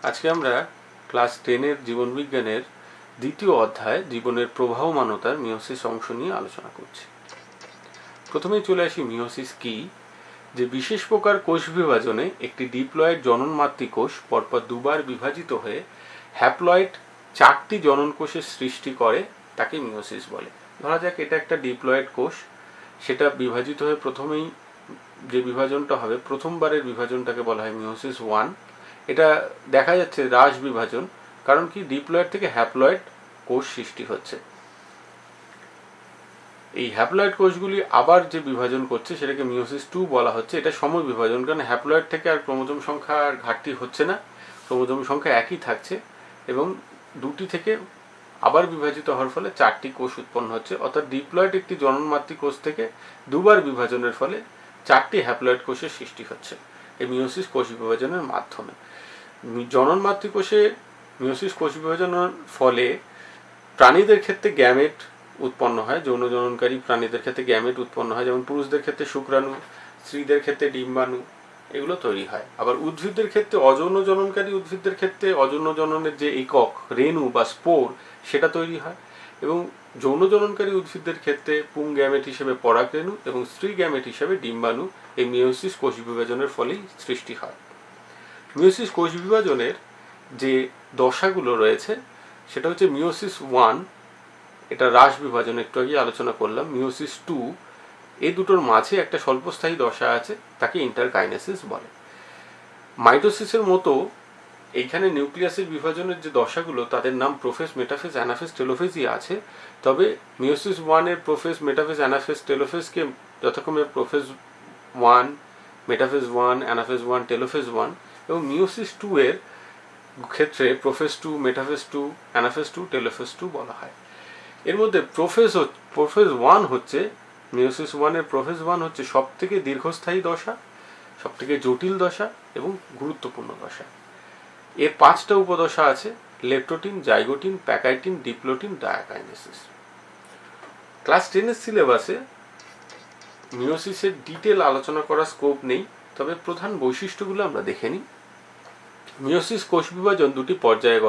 আজকে আমরা ক্লাস 10-এর জীবনবিজ্ঞানের দ্বিতীয় অধ্যায় জীবনের প্রবাহমানতার মিওসিস অংশ নিয়ে আলোচনা করছি। প্রথমেই চলে আসি মিওসিস কি, যে বিশেষ প্রকার কোষ বিভাজনে একটি ডিপ্লয়েড জননমাতৃ কোষ পরপর দুবার বিভাজিত হয়ে হ্যাপ্লয়েড 4টি জনন কোষের সৃষ্টি করে, তাকে মিওসিস বলে। ধরা যাক এটা একটা ডিপ্লয়েড কোষ, সেটা বিভাজিত হয়ে প্রথমেই যে বিভাজনটা হবে, প্রথমবারের বিভাজনটাকে বলা হয় মিওসিস 1। এটা দেখা যাচ্ছে হ্রাস বিভাজন, কারণ কি ডিপ্লয়েড থেকে হ্যাপ্লয়েড কোষ সৃষ্টি হচ্ছে। এই হ্যাপ্লয়েড কোষগুলি আবার যে বিভাজন করছে সেটাকে মিওসিস 2 বলা হচ্ছে। এটা সময় বিভাজন, কারণ হ্যাপ্লয়েড থেকে আর ক্রোমোজোম সংখ্যার ঘাটতি হচ্ছে না, ক্রোমোজোম সংখ্যা একই থাকছে এবং দুটি থেকে আবার বিভাজিত হওয়ার ফলে 4টি কোষ উৎপন্ন হচ্ছে। অর্থাৎ ডিপ্লয়েড একটি জননমাতৃ কোষ থেকে দুবার বিভাজনের ফলে 4টি হ্যাপ্লয়েড কোষের সৃষ্টি হচ্ছে এই মিওসিস কোষ বিভাজনের মাধ্যমে। জননমাতৃ কোষে মিওসিস কোষ বিভাজনের ফলে প্রাণীদের ক্ষেত্রে গ্যামেট উৎপন্ন হয়, যৌন জননকারী প্রাণীদের ক্ষেত্রে গ্যামেট উৎপন্ন হয়, যেমন পুরুষদের ক্ষেত্রে শুক্রাণু, স্ত্রীদের ক্ষেত্রে ডিম্বাণু, এগুলো তৈরি হয়। আবার উদ্ভিদদের ক্ষেত্রে অযৌন জননকারী উদ্ভিদদের ক্ষেত্রে অযৌন জননের যে একক রেণু বা স্পোর সেটা তৈরি হয়, এবং যৌন জননকারী উদ্ভিদদের ক্ষেত্রে পুং গ্যামেট হিসেবে পরাগরেণু এবং স্ত্রী গ্যামেট হিসেবে ডিম্বাণু এই মিওসিস কোষ বিভাজনের ফলেই সৃষ্টি হয়। মিওসিস কোষ বিভাজনের যে দশাগুলো রয়েছে সেটা হচ্ছে মিওসিস 1, এটা হ্রাস বিভাজন, একটু আগে আলোচনা করলাম। মিওসিস 2, এই দুটোর মাঝে একটা স্বল্পস্থায়ী দশা আছে, তাকে ইন্টারকাইনেসিস বলে। মাইটোসিসের মতো এইখানে নিউক্লিয়াসের বিভাজনের যে দশাগুলো তাদের নাম প্রোফেজ, মেটাফেজ, অ্যানাফেজ, টেলোফেজই আছে। তবে মিওসিস 1-এর প্রোফেজ, মেটাফেজ, অ্যানাফেজ, টেলোফেজকে যথাক্রমে প্রোফেজ 1, মেটাফেজ 1, অ্যানাফেজ 1, টেলোফেজ 1, এবং মিওসিস 2-এর ক্ষেত্রে প্রোফেজ 2, মেটাফেজ 2, অ্যানাফেজ 2, টেলোফেজ 2 বলা হয়। এর মধ্যে প্রোফেজ 1 হচ্ছে, মিওসিস 1-এর প্রোফেজ 1 হচ্ছে সব থেকে দীর্ঘস্থায়ী দশা, সব থেকে জটিল দশা এবং গুরুত্বপূর্ণ দশা। এর 5টা উপদশা আছে: leptotene, zygotene, pachytene, diplotene, diakinesis. Class 10-এর সিলেবাসে মিওসিসের ডিটেল আলোচনা করার স্কোপ নেই, তবে প্রধান বৈশিষ্ট্যগুলো আমরা দেখে নিই। মিওসিস কোষ বিভাজন দুটি পর্যায়ে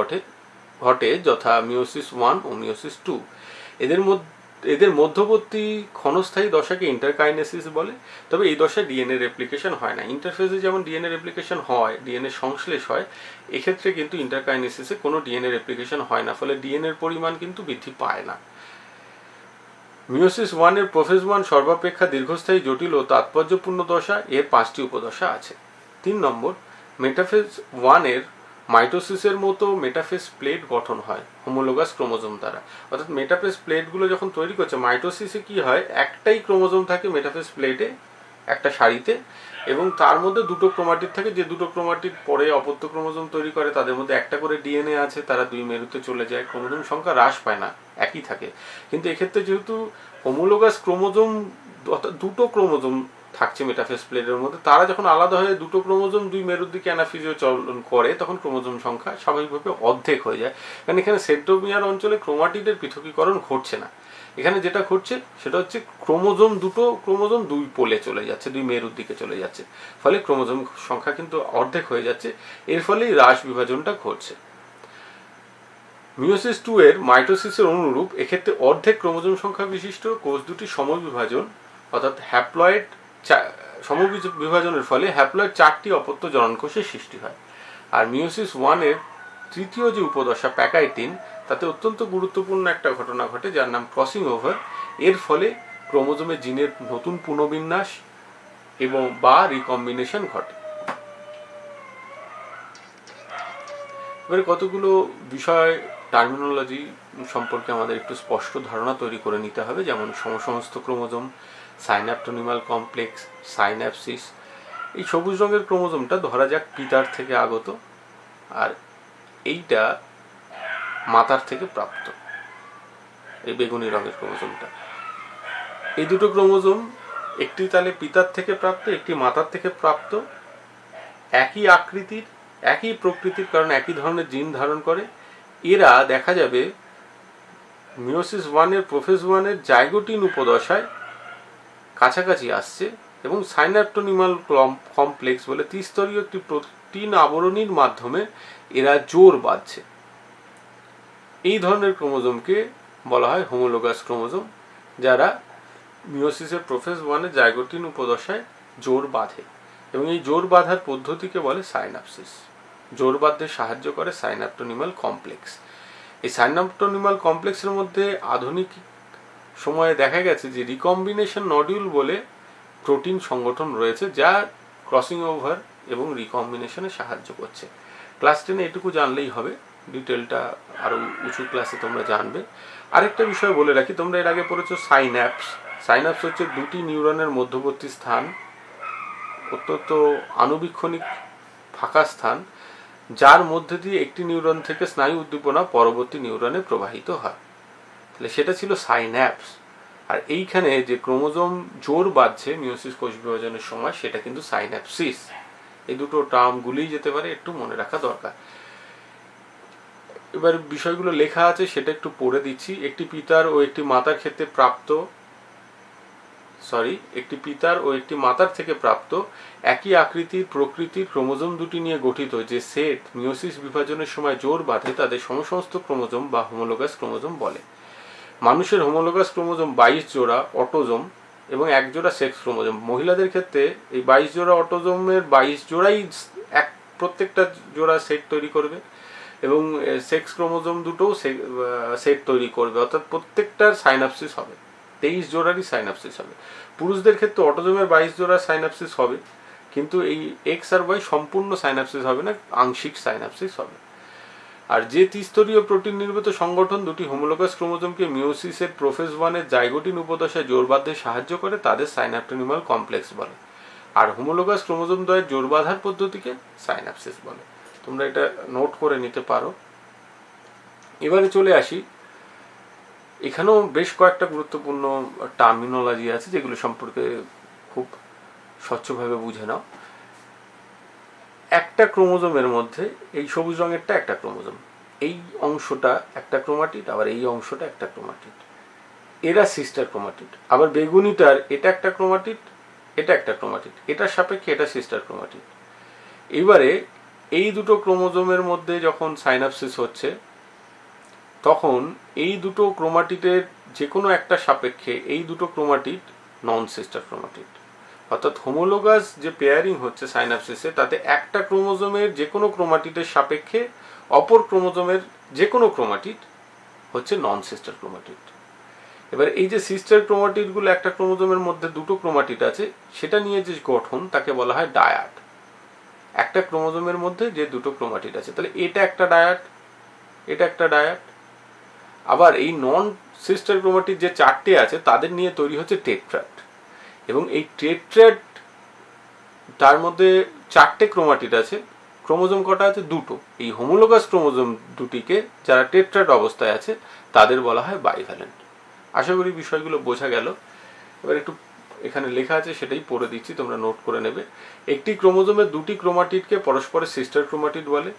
ঘটে, যথা মিওসিস 1 ও মিওসিস 2। এদের মধ্যবর্তী ক্ষণস্থায়ী দশাকে ইন্টারকাইনেসিস বলে। তবে এই দশায় ডিএনএ রেপ্লিকেশন হয় না। ইন্টারফেজে যেমন ডিএনএ রেপ্লিকেশন হয়, ডিএনএ সংশ্লেষ হয়, এক্ষেত্রে কিন্তু ইন্টারকাইনেসিসে কোনো ডিএনএ রেপ্লিকেশন হয় না, ফলে ডিএনএর পরিমাণ কিন্তু বৃদ্ধি পায় না। মিওসিস 1-এর প্রোফেজ 1 সর্বাপেক্ষা দীর্ঘস্থায়ী, জটিল ও তাৎপর্যপূর্ণ দশা। এর 5টি উপদশা আছে। 3 নম্বর, মেটাফেজ 1-এর মাইটোসিসের মতো মেটাফেজ প্লেট গঠন হয় হোমোলোগাস ক্রোমোজোম দ্বারা। অর্থাৎ মেটাফেজ প্লেটগুলো যখন তৈরি করছে, মাইটোসিসে কি হয়, একটাই ক্রোমোজোম থাকে মেটাফেজ প্লেটে একটা সারিতে, এবং তার মধ্যে দুটো ক্রোমাটিড থাকে, যে দুটো ক্রোমাটিড পরে অপত্য ক্রোমোজোম তৈরি করে, তাদের মধ্যে একটা করে ডিএনএ আছে, তারা 2 মেরুতে চলে যায়, ক্রোমোজোম সংখ্যা হ্রাস পায় না, একই থাকে। কিন্তু এক্ষেত্রে যেহেতু হোমোলোগাস ক্রোমোজোম, দুটো ক্রোমোজোম থাকছে মেটাফেজ প্লেটের মধ্যে, তারা যখন আলাদা হয়ে দুটো ক্রোমোজোম 2 মেরুর দিকে অ্যানাফিজিও চলন করে, তখন ক্রোমোজোম সংখ্যা স্বাভাবিকভাবে অর্ধেক হয়ে যায়। কারণ এখানে সেন্ট্রোমিয়ার অঞ্চলে ক্রোমাটিডের পৃথকীকরণ ঘটছে না। এখানে যেটা ঘটছে সেটা হচ্ছে ক্রোমোজোম 2 পোলে চলে যাচ্ছে, 2 মেরুর দিকে চলে যাচ্ছে, ফলে ক্রোমোজোম সংখ্যা কিন্তু অর্ধেক হয়ে যাচ্ছে। এর ফলেই হ্রাস বিভাজনটা ঘটছে। মিওসিস 2-এর মাইটোসিসের অনুরূপ এক্ষেত্রে অর্ধেক ক্রোমোজোম সংখ্যা বিশিষ্ট কোষ দুটি সমবিভাজন, অর্থাৎ হ্যাপ্লয়েড সমবিভাজনের ফলে হ্যাপ্লয়েড 4টি অপত্য জননকোষের সৃষ্টি হয়। আর মিওসিস 1-এর তৃতীয় যে উপদশা প্যাকাইটিন, তাতে অত্যন্ত গুরুত্বপূর্ণ একটা ঘটনা ঘটে, যার নাম ক্রসিং ওভার। এর ফলে ক্রোমোজোমের জিনের নতুন পুনর্বিন্যাস বা রিকম্বিনেশন ঘটে। এবারে কতগুলো বিষয় টার্মিনোলজি সম্পর্কে আমাদের একটু স্পষ্ট ধারণা তৈরি করে নিতে হবে, যেমন সমস্ত ক্রোমোজোম, সাইন্যাপটোনিমাল কমপ্লেক্স, সাইন্যাপসিস। এই সবুজ রঙের ক্রোমোজোমটা ধরা যাক পিতার থেকে আগত, আর এইটা মাতার থেকে প্রাপ্ত, এই বেগুনি রঙের ক্রোমোজোমটা। এই দুটো ক্রোমোজোম, একটি তাহলে পিতার থেকে প্রাপ্ত, একটি মাতার থেকে প্রাপ্ত, একই আকৃতির, একই প্রকৃতির, কারণ একই ধরনের জিন ধারণ করে। এরা দেখা যাবে মিওসিস 1-এর প্রোফেজ 1-এর জাইগোটিন উপদশায় কাছাকাছি আসছে, এবং সাইন্যাপটোনিমাল কমপ্লেক্স বলে ত্রিস্তরীয় একটি প্রোটিন আবরণীর মাধ্যমে এরা জোর বাঁধছে। এই ধরনের ক্রোমোজোমকে বলা হয় হোমোলোগাস ক্রোমোজোম, যারা মিওসিসের প্রোফেজ 1-এ জাইগোটিন উপদশায় জোর বাঁধে, এবং এই জোর বাঁধার পদ্ধতিকে বলে সাইনাপসিস। জোর বাঁধতে সাহায্য করে সাইনাপটোনিমাল কমপ্লেক্স। এই সাইনাপটোনিমাল কমপ্লেক্সের মধ্যে আধুনিক সময়ে দেখা গেছে যে রিকম্বিনেশন নডিউল বলে প্রোটিন সংগঠন রয়েছে, যা ক্রসিং ওভার এবং রিকম্বিনেশনে সাহায্য করছে। ক্লাস 10-এ এটুকু জানলেই হবে, ডিটেলটা আরও উঁচু ক্লাসে তোমরা জানবে। আরেকটা বিষয় বলে রাখি, তোমরা এর আগে পড়েছো সাইন্যাপস। সাইন্যাপস হচ্ছে দুটি নিউরনের মধ্যবর্তী স্থান, অত্যন্ত আনুবীক্ষণিক ফাঁকা স্থান, যার মধ্যে দিয়ে একটি নিউরন থেকে স্নায়ু উদ্দীপনা পরবর্তী নিউরনে প্রবাহিত হয়। তাহলে সেটা ছিল সাইন্যাপস। আর এইখানে যে ক্রোমোজোম জোর বাঁধছে মিওসিস কোষ বিভাজনের সময়, সেটা কিন্তু সাইন্যাপসিস। এই দুটো টার্ম গুলিয়ে যেতে পারে, একটু মনে রাখা দরকার। এবার বিষয়গুলো লেখা আছে, সেটা একটু পড়ে দিচ্ছি। একটি পিতার ও একটি মাতার থেকে প্রাপ্ত একই আকৃতির প্রকৃতির ক্রোমোজোম দুটি নিয়ে গঠিত যে সেট মিওসিস বিভাজনের সময় জোর বাঁধে তাদের সমস্ত ক্রোমোজোম বা হোমোলোগাস ক্রোমোজোম বলে। মানুষের হোমোলোগাস ক্রোমোজোম 22 জোড়া অটোজোম এবং 1 জোড়া সেক্স ক্রোমোজোম। মহিলাদের ক্ষেত্রে এই 22 জোড়া অটোজোমের 22 জোড়াই প্রত্যেকটা জোড়া সেট তৈরি করবে, এবং সেক্স ক্রোমোজোম দুটোও সেট তৈরি করবে, অর্থাৎ প্রত্যেকটার সাইনাপসিস হবে। 23 জোড়ারই সাইনাপসিস হবে। পুরুষদের ক্ষেত্রে অটোজোমের 22 জোড়ার সাইনাপসিস হবে, কিন্তু এই এক্স আর ওয়াই সম্পূর্ণ সাইনাপসিস হবে না, আংশিক সাইনাপসিস হবে। আর যে ত্রিস্তরীয় প্রোটিন নির্মিত সংগঠন দুটি হোমোলোগাস ক্রোমোজোমকে মিওসিসের প্রোফেজ 1-এর জাইগোটিন উপদশায় জোর বাঁধতে সাহায্য করে তাদের সাইনাপটোনিমাল কমপ্লেক্স বলে। আর হোমোলোগাস ক্রোমোজোম দ্বয়ের জোর বাঁধার পদ্ধতিকে সাইনাপসিস বলে। তোমরা এটা নোট করে নিতে পারো। এবারে চলে আসি, এখানেও বেশ কয়েকটা গুরুত্বপূর্ণ টার্মিনোলজি আছে যেগুলো সম্পর্কে খুব স্বচ্ছভাবে বুঝে নাও। একটা ক্রোমোজোমের মধ্যে এই সবুজ রঙেরটা একটা ক্রোমোজোম, এই অংশটা একটা ক্রোমাটিড, আবার এই অংশটা একটা ক্রোমাটিড, এরা সিস্টার ক্রোমাটিড। আবার বেগুনিটার এটা একটা ক্রোমাটিড, এটা একটা ক্রোমাটিড, এটার সাপেক্ষে এটা সিস্টার ক্রোমাটিড। এবারে এই দুটো ক্রোমোজোমের মধ্যে যখন সাইনাপসিস হচ্ছে, তখন এই দুটো ক্রোমাটিডের যে কোনো একটা সাপেক্ষে এই দুটো ক্রোমাটিড নন সিস্টার ক্রোমাটিড। অর্থাৎ হোমোলোগাস যে পেয়ারিং হচ্ছে সাইনাপসিসে, তাতে একটা ক্রোমোজোমের যে কোনো ক্রোমাটিডের সাপেক্ষে অপর ক্রোমোজোমের যে কোনো ক্রোমাটিড হচ্ছে নন সিস্টার ক্রোমাটিড। এবার এই যে সিস্টার ক্রোমাটিডগুলো, একটা ক্রোমোজোমের মধ্যে দুটো ক্রোমাটিড আছে, সেটা নিয়ে যে গঠন তাকে বলা হয় ডায়াড। একটা ক্রোমোজোমের মধ্যে যে দুটো ক্রোমাটিড আছে, তাহলে এটা একটা ডায়াড, এটা একটা ডায়াড। আবার এই নন সিস্টার ক্রোমাটিড যে 4টে আছে, তাদের নিয়ে তৈরি হচ্ছে টেট্রাড, এবং এই টেট্রাড তার মধ্যে 4টে ক্রোমাটিড আছে। ক্রোমোজোম কটা আছে? দুটো। এই হোমোলোগাস ক্রোমোজোম দুটিকে, যারা টেট্রাড অবস্থায় আছে, তাদের বলা হয় বাইভ্যালেন্ট। আশা করি বিষয়গুলো বোঝা গেল। এবার একটু এখানে লেখা আছে, সেটাই পড়ে দিচ্ছি, তোমরা নোট করে নেবে। একটি ক্রোমোজোমের দুটি ক্রোমাটিডকে পরস্পরের সিস্টার ক্রোমাটিড বলে।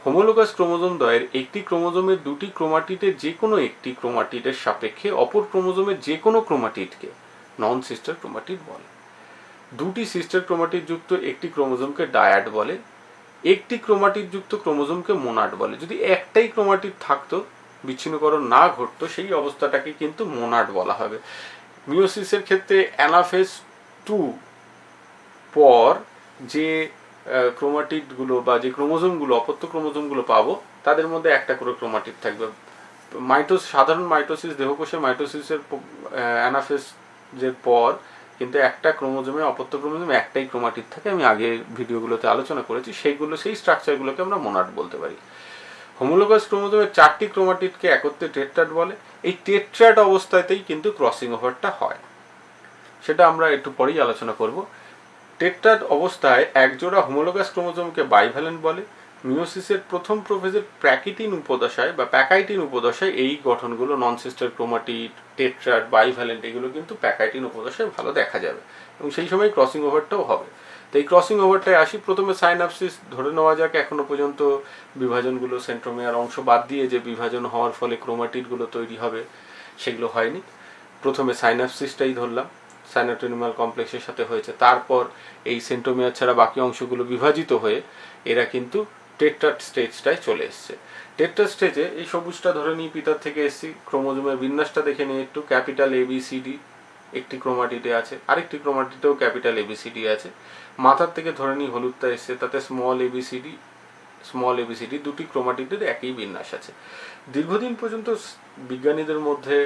হোমোলোগাস ক্রোমোজোম দ্বয়ের একটি ক্রোমোজোমের দুটি ক্রোমাটিডের যে কোনো একটি ক্রোমাটিডের সাপেক্ষে অপর ক্রোমোজোমের যে কোনো ক্রোমাটিডকে নন সিস্টার ক্রোমাটিড বলে। দুটি সিস্টার ক্রোমাটিড যুক্ত একটি ক্রোমোজোমকে ডায়াড বলে। একটি ক্রোমাটিড যুক্ত ক্রোমোজোমকে মোনাড বলে। যদি একটাই ক্রোমাটিড থাকতো, বিচ্ছিন্নকরণ না ঘটতো, সেই অবস্থাটাকে কিন্তু মোনাড বলা হবে। মিওসিসের ক্ষেত্রে অ্যানাফেজ 2 পর যে ক্রোমাটিডগুলো বা যে ক্রোমোজোমগুলো, অপত্য ক্রোমোজোমগুলো পাবো, তাদের মধ্যে একটা করে ক্রোমাটিড থাকবে। সাধারণ মাইটোসিস, দেহকোষে মাইটোসিসের অ্যানাফেজের পর কিন্তু একটা ক্রোমোজোমে, অপত্য ক্রোমোজোমে একটাই ক্রোমাটিড থাকে। আমি আগে ভিডিওগুলোতে আলোচনা করেছি, সেই স্ট্রাকচারগুলোকে আমরা মোনাড বলতে পারি। হোমোলোগাস ক্রোমোজোমের 4টি ক্রোমাটিডকে একত্রে টেট্রাড বলে। এই টেট্রাড অবস্থাতেই কিন্তু ক্রসিং ওভারটা হয়, সেটা আমরা একটু পরেই আলোচনা করব। টেট্রাড অবস্থায় একজোড়া হোমোলোগাস ক্রোমোজোমকে বাইভ্যালেন্ট বলে। মিওসিসের প্রথম প্রোফেজের প্যাকিটিন উপদশায় বা প্যাকাইটিন উপদশায় এই গঠনগুলো, non sister chromatid, tetrad, bivalent, এগুলো কিন্তু প্যাকাইটিন উপদশায় ভালো দেখা যাবে, এবং সেই সময় ক্রসিং ওভারটাও হবে। তো এই ক্রসিং ওভারটায় আসি। প্রথমে সাইনাপসিস ধরে নেওয়া যাক, এখনো পর্যন্ত বিভাজনগুলো সেন্ট্রোমিয়ার অংশ বাদ দিয়ে যে বিভাজন হওয়ার ফলে ক্রোমাটিডগুলো তৈরি হবে, সেগুলো হয়নি। প্রথমে সাইনাপসিসটাই ধরলাম। সাইনাটোনিমাল কমপ্লেক্সের সাথে হয়েছে, তারপর এই সেন্ট্রোমিয়ার ছাড়া বাকি অংশগুলো বিভাজিত হয়ে এরা কিন্তু টেট্রাড স্টেজটায় চলে এসছে। টেট্রাড স্টেজে এই সবুজটা ধরে নিই পিতার থেকে এসছি, ক্রোমোজোমের বিন্যাসটা দেখে নিই একটু। ক্যাপিটাল ABCD একটি ক্রোমাটিডে আছে, আরেকটি ক্রোমাটিডেও ক্যাপিটাল ABCD আছে। মাথার থেকে ধরে নিই হলুদটা এসছে, তাতে স্মল ABCD দুটি ক্রোমাটিডের একই বিন্যাস আছে। দীর্ঘদিন পর্যন্ত বিজ্ঞানীদের মধ্যে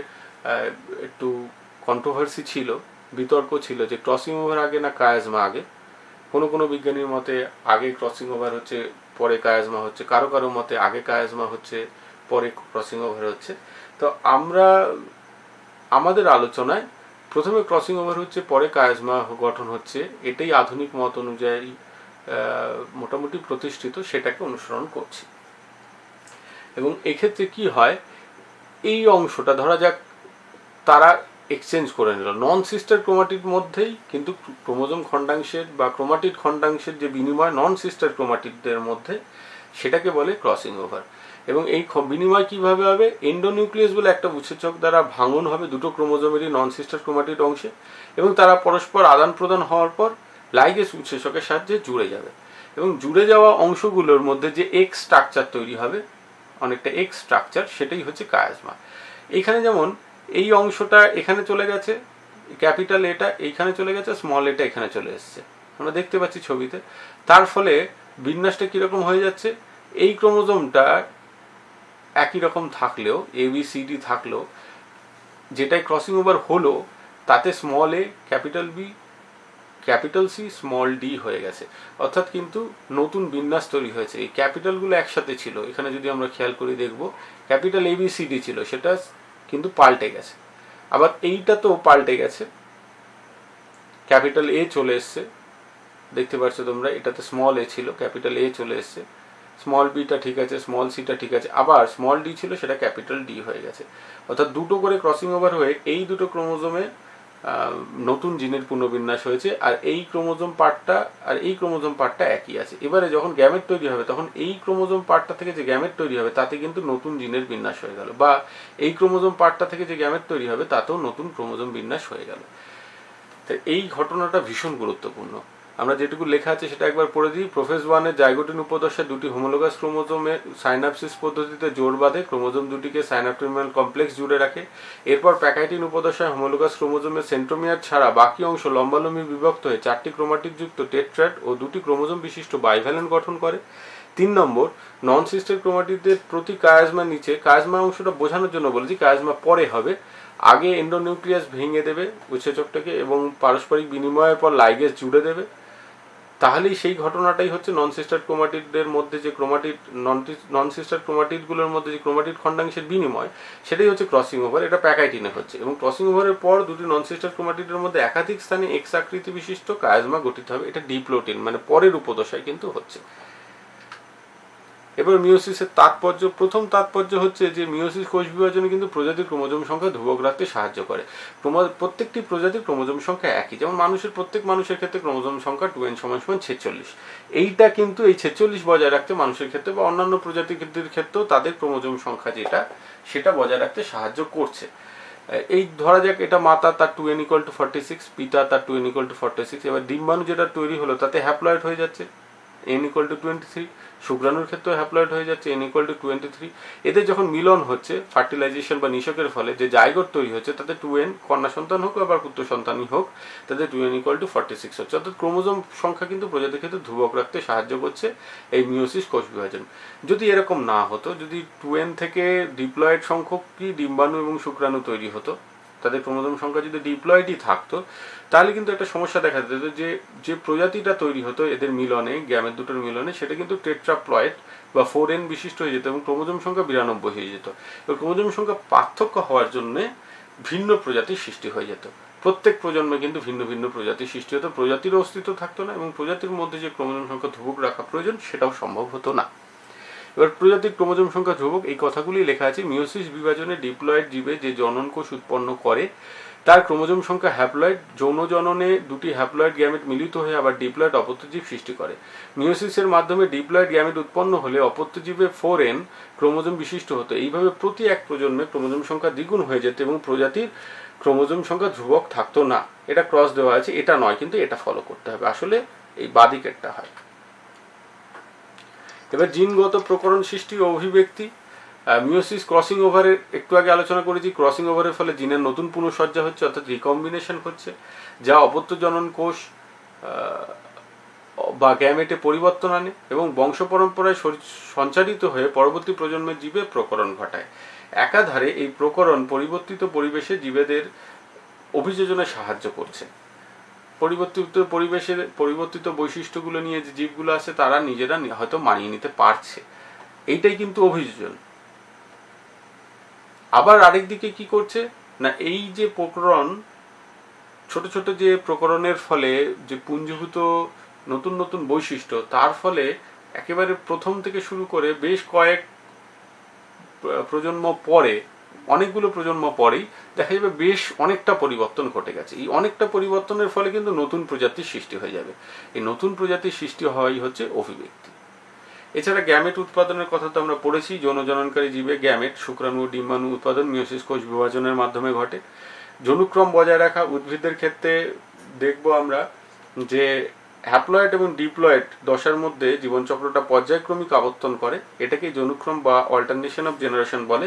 একটু কন্ট্রোভার্সি ছিল, বিতর্ক ছিল যে ক্রসিং ওভার আগে না কায়াজমা আগে। কোনো কোনো বিজ্ঞানীর মতে আগে ক্রসিং ওভার হচ্ছে পরে কায়াজমা হচ্ছে, কারো কারো মতে আগে কায়াজমা হচ্ছে পরে ক্রসিং ওভার হচ্ছে। তো আমরা আমাদের আলোচনায় প্রথমে ক্রসিং ওভার হচ্ছে পরে কায়াজমা গঠন হচ্ছে, এটাই আধুনিক মত অনুযায়ী মোটামুটি প্রতিষ্ঠিত, সেটাকে অনুসরণ করছি। এবং এক্ষেত্রে কি হয়, এই অংশটা ধরা যাক তারা এক্সচেঞ্জ করে নিল, নন সিস্টার ক্রোমাটিড মধ্যেই কিন্তু ক্রোমোজোম খণ্ডাংশের বা ক্রোমাটিড খণ্ডাংশের যে বিনিময় নন সিস্টার ক্রোমাটিডদের মধ্যে, সেটাকে বলে ক্রসিং ওভার। এবং এই বিনিময় কিভাবে হবে, এন্ডোনিউক্লিয়াস বলে একটা উৎসেচক দ্বারা ভাঙন হবে দুটো ক্রোমোজোমেরই নন সিস্টার ক্রোমাটিড অংশে, এবং তারা পরস্পর আদান প্রদান হওয়ার পর লাইগেজ উৎসেচকের সাহায্যে জুড়ে যাবে। এবং জুড়ে যাওয়া অংশগুলোর মধ্যে যে এক্স স্ট্রাকচার তৈরি হবে, অনেকটা এক্স স্ট্রাকচার, সেটাই হচ্ছে কায়াজমা। এইখানে যেমন এই অংশটা এখানে চলে গেছে, ক্যাপিটাল এটা এইখানে চলে গেছে, স্মল এটা এখানে চলে এসছে, আমরা দেখতে পাচ্ছি ছবিতে। তার ফলে বিন্যাসটা কিরকম হয়ে যাচ্ছে, এই ক্রোমোজোমটা একই রকম থাকলেও ABCD থাকলেও যেটাই ক্রসিং ওভার হলো তাতে small a capital B capital C small d হয়ে গেছে, অর্থাৎ কিন্তু নতুন বিন্যাস তৈরি হয়েছে। এই ক্যাপিটালগুলো একসাথে ছিল, এখানে যদি আমরা খেয়াল করে দেখব ক্যাপিটাল ABCD ছিল, সেটা কিন্তু পাল্টে গেছে। আবার এইটা তো পাল্টে গেছে, ক্যাপিটাল A চলে এসছে, দেখতে পাচ্ছ তোমরা, এটাতে স্মল a ছিল, ক্যাপিটাল A চলে এসছে, স্মল বিটা ঠিক আছে, স্মল সিটা ঠিক আছে, আবার স্মল d ছিল, সেটা ক্যাপিটাল D হয়ে গেছে। অর্থাৎ দুটো করে ক্রসিং ওভার হয়ে এই দুটো ক্রোমোজোমে নতুন জিনের পুনর্বিন্যাস হয়েছে, আর এই ক্রোমোজোম পার্টটা আর এই ক্রোমোজোম পার্টটা একই আছে। এবারে যখন গ্যামেট তৈরি হবে তখন এই ক্রোমোজোম পার্টটা থেকে যে গ্যামেট তৈরি হবে তাতে কিন্তু নতুন জিনের বিন্যাস হয়ে গেল, বা এই ক্রোমোজোম পার্টটা থেকে যে গ্যামেট তৈরি হবে তাতেও নতুন ক্রোমোজোম বিন্যাস হয়ে গেল। তো এই ঘটনাটা ভীষণ গুরুত্বপূর্ণ। আমরা যেটুকু লেখা আছে সেটা একবার পড়ে দিই। প্রোফেজ 1-এর জাইগোটিন উপদশায় দুটি হোমোলোগাস ক্রোমোজোমে সাইনাপসিস পদ্ধতিতে জোর বাঁধে, ক্রোমোজোম দুটিকে সাইনাপ্টোমিয়াল কমপ্লেক্স জুড়ে রাখে। এরপর প্যাকাইটিন উপদশায় হোমোলোগাস ক্রোমোজোমের সেন্ট্রোমিয়ার ছাড়া বাকি অংশ লম্বালম্বি বিভক্ত হয়ে 4টি ক্রোমাটিড যুক্ত টেট্রাড ও 2টি ক্রোমোজোম বিশিষ্ট বাইভ্যালেন্ট গঠন করে। 3 নম্বর, নন সিস্টার ক্রোমাটিডদের প্রতি কায়াজমার নিচে, কায়াজমা অংশটা বোঝানোর জন্য বলেছি, কায়াজমা পরে হবে, আগে এন্ডোনিউক্লিয়াস ভেঙে দেবে উৎসেচকটাকে এবং পারস্পরিক বিনিময়ের পর লাইগেজ জুড়ে দেবে। তাহলেই সেই ঘটনাটাই হচ্ছে নন সিস্টার ক্রোমাটিডদের মধ্যে যে নন সিস্টার ক্রোমাটিডগুলোর মধ্যে যে ক্রোমাটিড খণ্ডাংশের বিনিময়, সেটাই হচ্ছে ক্রসিং ওভার। এটা প্যাকাইটিনে হচ্ছে, এবং ক্রসিং ওভারের পর দুটি নন সিস্টার ক্রোমাটিডের মধ্যে একাধিক স্থানে এক্স আকৃতি বিশিষ্ট কায়াজমা গঠিত হবে। এটা ডিপ্লোটিন মানে পরের উপদশায় কিন্তু হচ্ছে। এবার মিওসিসের তাৎপর্য, প্রথম তাৎপর্য হচ্ছে যে মিওসিস কোষ বিভাজনে কিন্তু প্রজাতির ক্রোমোজোম সংখ্যা ধ্রুবক রাখতে সাহায্য করে। প্রত্যেকটি প্রজাতির ক্রোমোজোম সংখ্যা একই, যেমন প্রত্যেক মানুষের ক্ষেত্রে ক্রোমোজোম সংখ্যা 2n = 46। এইটা কিন্তু এই 46 বজায় রাখতে মানুষের ক্ষেত্রে বা অন্যান্য প্রজাতির ক্ষেত্রেও তাদের ক্রোমোজোম সংখ্যা যেটা সেটা বজায় রাখতে সাহায্য করছে। এই ধরা যাক এটা মাতা, তার 2n = 46, পিতা তার 2n = 46। এবার ডিম্বাণু যেটা তৈরি হলো তাতে হ্যাপ্লয়েড হয়ে যাচ্ছে, n = 23। শুক্রাণুর ক্ষেত্রে হ্যাপ্লয়েড হয়ে যাচ্ছে, n = 23। এদের যখন মিলন হচ্ছে ফার্টিলাইজেশন বা নিষেকের ফলে যে জাইগোট তৈরি হচ্ছে তাতে 2n, কন্যা সন্তান হোক আবার পুত্র সন্তানই হোক, তাতে 2n = 46 হচ্ছে। অর্থাৎ ক্রোমোজোম সংখ্যা কিন্তু প্রজাতির ক্ষেত্রে ধ্রুবক রাখতে সাহায্য করছে এই মিওসিস কোষ বিভাজন। যদি এরকম না হতো, যদি 2n থেকে ডিপ্লয়েড সংখ্যকই ডিম্বাণু এবং শুক্রাণু তৈরি হতো, তাদের ক্রোমোজোম সংখ্যা যদি ডিপ্লয়েডই থাকতো, তাহলে কিন্তু একটা সমস্যা দেখা যেত যে যে প্রজাতিটা তৈরি হতো এদের মিলনে, গ্যামেট দুটোর মিলনে, সেটা কিন্তু টেট্রাপ্লয়েড বা 4n বিশিষ্ট হয়ে যেত এবং ক্রোমোজোম সংখ্যা 92 হয়ে যেত। এবার ক্রোমোজোম সংখ্যা পার্থক্য হওয়ার জন্য ভিন্ন প্রজাতির সৃষ্টি হয়ে যেত। প্রত্যেক প্রজন্মে কিন্তু ভিন্ন ভিন্ন প্রজাতির সৃষ্টি হতো, প্রজাতির অস্তিত্ব থাকতো না, এবং প্রজাতির মধ্যে যে ক্রোমোজোম সংখ্যা ধ্রুবক রাখা প্রয়োজন সেটাও সম্ভব হতো না। এবার প্রজাতির ক্রোমোজোম সংখ্যা ধ্রুবক, এই কথাগুলি লেখা আছে। মিওসিস বিভাজনে ডিপ্লয়েড জীবে যে জনন কোষ উৎপন্ন করে তার ক্রোমোজোম সংখ্যা হ্যাপ্লয়েড, যৌন জননে দুটি হ্যাপ্লয়েড গ্যামেট মিলিত হয়ে আবার ডিপ্লয়েড অপত্যজীব সৃষ্টি করে। মিওসিসের মাধ্যমে ডিপ্লয়েড গ্যামেট উৎপন্ন হলে অপত্যজীবে 4n ক্রোমোজোম বিশিষ্ট হতো। এইভাবে প্রতি এক প্রজন্মে ক্রোমোজোম সংখ্যা দ্বিগুণ হয়ে যেত এবং প্রজাতির ক্রোমোজোম সংখ্যা ধ্রুবক থাকতো না। এটা ক্রস দেওয়া আছে, এটা নয়, কিন্তু এটা ফলো করতে হবে, আসলে এই বাদিকেরটা হয়। এবার জিনগত প্রকরণ সৃষ্টি ও অভিব্যক্তি। মিওসিস ক্রসিং ওভারের একটু আগে আলোচনা করেছি। ক্রসিং ওভারের ফলে জিনের নতুন পুনঃসজ্জা হচ্ছে, অর্থাৎ রিকম্বিনেশন হচ্ছে, যা অপত্য জনন কোষ বা গ্যামেটে পরিবর্তন আনে এবং বংশ পরম্পরায় সঞ্চারিত হয়ে পরবর্তী প্রজন্মের জীবে প্রকরণ ঘটায়। একাধারে এই প্রকরণ পরিবর্তিত পরিবেশে জীবেদের অভিযোজনে সাহায্য করছে। পরিবর্তিত পরিবেশের পরিবর্তিত বৈশিষ্ট্যগুলো নিয়ে যে জীবগুলো আছে তারা নিজেরা হয়তো মানিয়ে নিতে পারছে, এইটাই কিন্তু অভিযোজন। আবার আরেক দিকে কি করছে না, এই যে প্রকরণ, ছোট ছোট যে প্রকরণের ফলে যে পুঞ্জীভূত নতুন নতুন বৈশিষ্ট্য, তার ফলে একেবারে প্রথম থেকে শুরু করে বেশ কয়েক প্রজন্ম পরে, অনেকগুলো প্রজন্ম পরেই দেখা যাবে বেশ অনেকটা পরিবর্তন ঘটে গেছে। এই অনেকটা পরিবর্তনের ফলে কিন্তু নতুন প্রজাতির সৃষ্টি হয়ে যাবে। এই নতুন প্রজাতির সৃষ্টি হওয়াই হচ্ছে অভিব্যক্তি। এছাড়া গ্যামেট উৎপাদনের কথা তো আমরা পড়েছি। যৌনজননকারী জীবে গ্যামেট, শুক্রাণু ও ডিম্বাণু উৎপাদন মিওসিস কোষ বিভাজনের মাধ্যমে ঘটে। যৌনক্রম বজায় রাখা উদ্ভিদের ক্ষেত্রে দেখব আমরা যে হ্যাপ্লয়েড এবং ডিপ্লয়েড দশার মধ্যে জীবনচক্রটা পর্যায়ক্রমিক আবর্তন করে, এটাকে যৌনক্রম বা অল্টারনেশন অফ জেনারেশন বলে।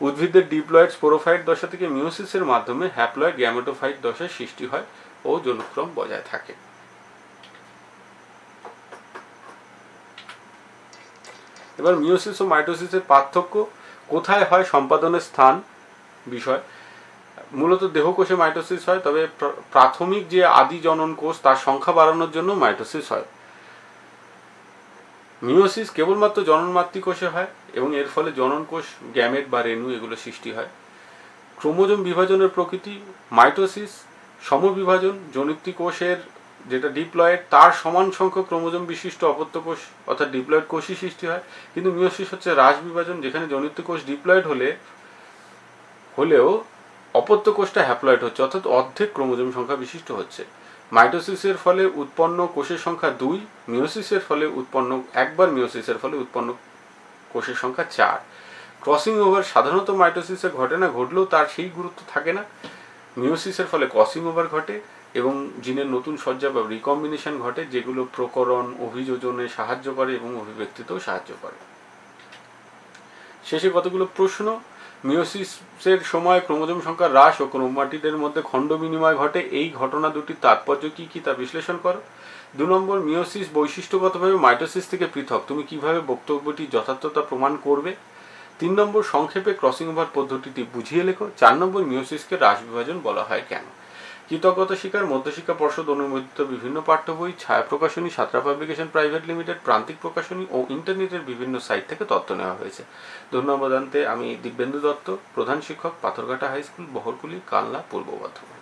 উদ্ভিদের ডিপ্লয়েড স্পোরোফাইট দশা থেকে মিওসিসের মাধ্যমে হ্যাপ্লয়েড গ্যামেটোফাইট দশার সৃষ্টি হয় ও যৌনক্রম বজায় থাকে। এবার মিওসিস ও মাইটোসিসের পার্থক্য কোথায় হয়, সম্পাদনের স্থান বিষয়। মূলত দেহকোষে মাইটোসিস হয়, তবে প্রাথমিক যে আদি জনন কোষ তার সংখ্যা বাড়ানোর জন্য মাইটোসিস হয়। মিওসিস কেবলমাত্র জনন মাতৃকোষে হয় এবং এর ফলে জনন কোষ, গ্যামেট বা রেণু এগুলো সৃষ্টি হয়। ক্রোমোজোম বিভাজনের প্রকৃতি। মাইটোসিস সমবিভাজন, জনিত্রী কোষের যেটা ডিপ্লয়েড তার সমান সংখ্যক ক্রোমোজোম বিশিষ্ট অপত্য কোষ অর্থাৎ ডিপ্লয়েড কোষই সৃষ্টি হয়। কিন্তু মিওসিস হচ্ছে হ্রাস বিভাজন, যেখানে জনিত্রী কোষ ডিপ্লয়েড হলেও অপত্য কোষটা হ্যাপ্লয়েড হচ্ছে, অর্থাৎ অর্ধেক ক্রোমোজোম সংখ্যা বিশিষ্ট হচ্ছে। মাইটোসিসের ফলে উৎপন্ন কোষের সংখ্যা 2, মিওসিসের ফলে উৎপন্ন মিওসিসের ফলে উৎপন্ন কোষের সংখ্যা 4। ক্রসিং ওভার সাধারণত মাইটোসিসে ঘটে না, ঘটলেও তার সেই গুরুত্ব থাকে না। মিওসিসের ফলে ক্রসিং ওভার ঘটে এবং জিনের নতুন সজ্জা বা রিকম্বিনেশন ঘটে, যেগুলো প্রকরণ, অভিযোজনে সাহায্য করে এবং অভিব্যক্তিতেও সাহায্য করে। শেষে কতগুলো প্রশ্ন। মিওসিসের সময় ক্রোমোজোম সংখ্যা হ্রাস ও ক্রোমাটিডের মধ্যে খণ্ড বিনিময় ঘটে, এই ঘটনা দুটির তাৎপর্য কি কি তা বিশ্লেষণ করো। 2 নম্বর, মিওসিস বৈশিষ্ট্যগতভাবে মাইটোসিস থেকে পৃথক, তুমি কিভাবে বক্তব্যটি যথার্থতা প্রমাণ করবে। 3 নম্বর, সংক্ষেপে ক্রসিং ওভার পদ্ধতিটি বুঝিয়ে লেখো। 4 নম্বর, মিওসিসকে হ্রাস বিভাজন বলা হয় কেন। কৃতজ্ঞতা স্বীকার মধ্যশিক্ষা পর্ষদ অনুমোদিত বিভিন্ন পাঠ্য বই, ছায়া প্রকাশনী, সাঁতরা পাবলিকেশন প্রাইভেট লিমিটেড, প্রান্তিক প্রকাশনী ও ইন্টারনেটের বিভিন্ন সাইট থেকে তথ্য নেওয়া হয়েছে। ধন্যবাদ জানতে আমি দিব্যেন্দু দত্ত, প্রধান শিক্ষক, পাথরঘাটা হাই স্কুল, বহরকুলি, কালনা, পূর্ব বর্ধমান।